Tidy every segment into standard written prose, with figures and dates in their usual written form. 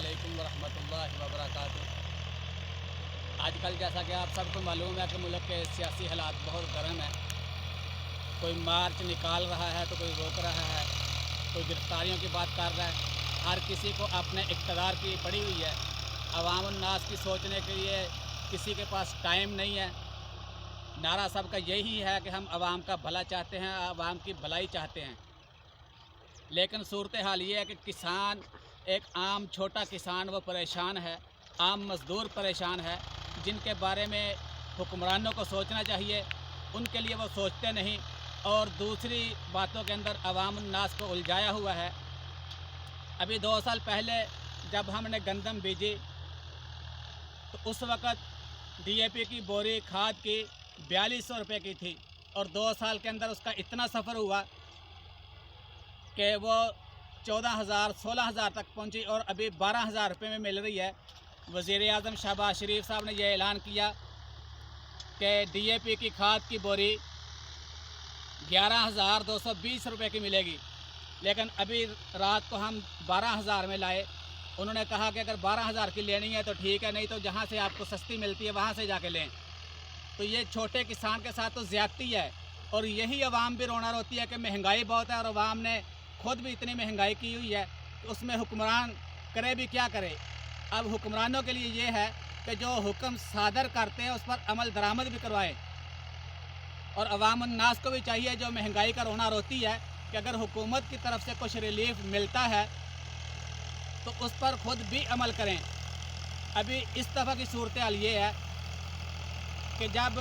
अस्सलामुअलैकुम वरहमतुल्लाहि वबरकातुहू। आजकल जैसा कि आप सबको मालूम है कि मुल्क के सियासी हालात बहुत गर्म हैं। कोई मार्च निकाल रहा है तो कोई रोक रहा है, कोई गिरफ्तारियों की बात कर रहा है। हर किसी को अपने इक़्तिदार की पड़ी हुई है। अवाम उन्नास की सोचने के लिए किसी के पास टाइम नहीं है। नारा सबका यही है कि हम आवाम का भला चाहते हैं, आवाम की भलाई चाहते हैं। लेकिन सूरत हाल ये है कि किसान, एक आम छोटा किसान, वो परेशान है। आम मज़दूर परेशान है, जिनके बारे में हुक्मरानों को सोचना चाहिए, उनके लिए वो सोचते नहीं और दूसरी बातों के अंदर अवाम उन्नास को उलझाया हुआ है। अभी 2 साल पहले जब हमने गंदम बीजी तो उस वक़्त DAP की बोरी खाद की 4200 रुपये की थी और 2 साल के अंदर उसका इतना सफ़र हुआ कि वो 14,000 16,000 तक पहुंची और अभी 12,000 रुपये में मिल रही है। वज़ीर-ए-आज़म शहबाज शरीफ साहब ने यह ऐलान किया कि DAP की खाद की बोरी 11,220 रुपये की मिलेगी, लेकिन अभी रात को हम 12,000 में लाए। उन्होंने कहा कि अगर 12,000 की लेनी है तो ठीक है, नहीं तो जहाँ से आपको सस्ती मिलती है वहाँ से जाके लें। तो ये छोटे किसान के साथ तो ज़्यादती है और यही अवाम भी रोना रोती है कि महंगाई बहुत है और अवाम ने खुद भी इतनी महंगाई की हुई है कि उसमें हुक्मरान करे भी क्या करे। अब हुक्मरानों के लिए ये है कि जो हुक्म सादर करते हैं उस पर अमल दरामद भी करवाएं और अवाम उन्नास को भी चाहिए, जो महंगाई का रोना रोती है, कि अगर हुकूमत की तरफ से कुछ रिलीफ मिलता है तो उस पर खुद भी अमल करें। अभी इस दफ़ा की सूरत हाल ये है कि जब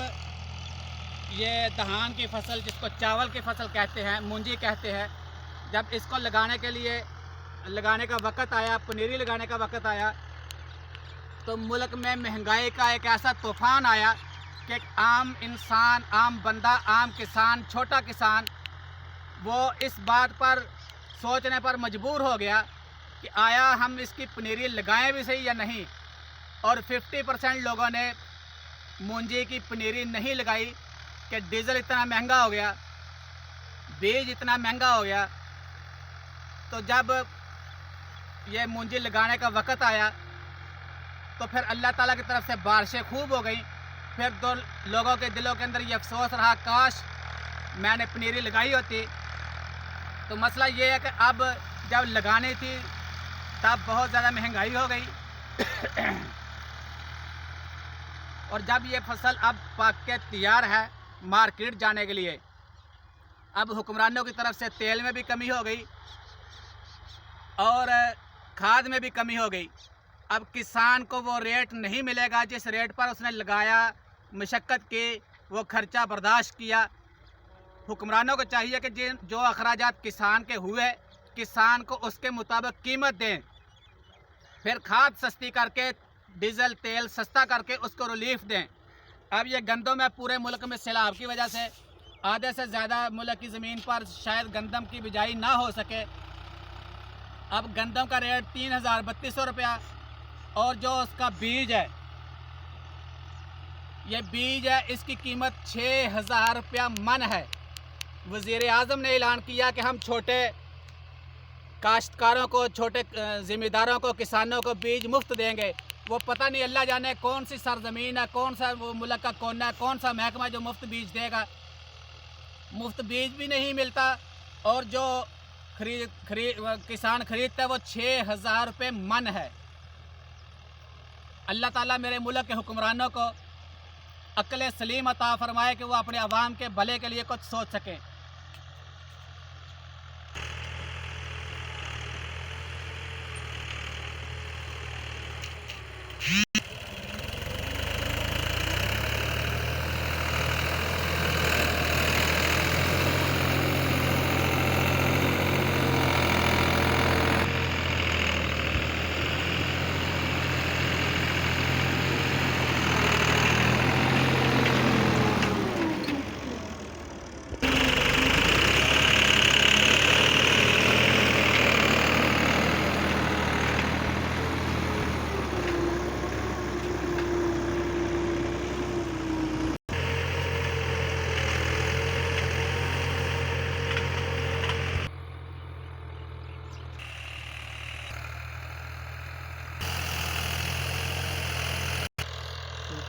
ये धान की फसल, जिसको चावल की फसल कहते हैं, मूंजी कहते हैं, जब इसको लगाने का वक़्त आया, पनीरी लगाने का वक़्त आया, तो मुल्क में महंगाई का एक ऐसा तूफ़ान आया कि आम इंसान, आम बंदा, आम किसान, छोटा किसान, वो इस बात पर सोचने पर मजबूर हो गया कि आया हम इसकी पनीरी लगाएं भी सही या नहीं। और 50% लोगों ने मूंजी की पनीरी नहीं लगाई कि डीज़ल इतना महंगा हो गया, बीज इतना महंगा हो गया। तो जब ये मूंजी लगाने का वक़्त आया तो फिर अल्लाह ताला की तरफ से बारिशें खूब हो गई। फिर दो लोगों के दिलों के अंदर ये अफसोस रहा, काश मैंने पनीरी लगाई होती। तो मसला ये है कि अब जब लगानी थी तब बहुत ज़्यादा महंगाई हो गई और जब ये फसल अब पक के तैयार है मार्केट जाने के लिए, अब हुक्मरानों की तरफ से तेल में भी कमी हो गई और खाद में भी कमी हो गई। अब किसान को वो रेट नहीं मिलेगा जिस रेट पर उसने लगाया, मशक्क़त की, वो खर्चा बर्दाश्त किया। हुक्मरानों को चाहिए कि जो अखराजात किसान के हुए, किसान को उसके मुताबिक कीमत दें, फिर खाद सस्ती करके, डीज़ल तेल सस्ता करके उसको रिलीफ दें। अब ये गंदम में पूरे मुल्क में सैलाब की वजह से आधे से ज़्यादा मुल्क की ज़मीन पर शायद गंदम की बिजाई ना हो सके। अब गंदम का रेट 3,3200 रुपया और जो उसका बीज है, ये बीज है, इसकी कीमत 6,000 रुपया मन है। वज़ीर-ए-आज़म ने ऐलान किया कि हम छोटे काश्तकारों को, छोटे ज़िम्मेदारों को, किसानों को बीज मुफ्त देंगे। वो पता नहीं अल्लाह जाने कौन सी सरजमीन है, कौन सा वो मुल्क का कोना है, कौन सा महकमा जो मुफ्त बीज देगा। मुफ्त बीज भी नहीं मिलता और जो किसान खरीदता है वो 6,000 रुपये मन है। अल्लाह ताला मेरे मुल्क के हुक्मरानों को अक्ल सलीम अता फरमाए कि वो अपने अवाम के भले के लिए कुछ सोच सकें।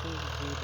तो जी,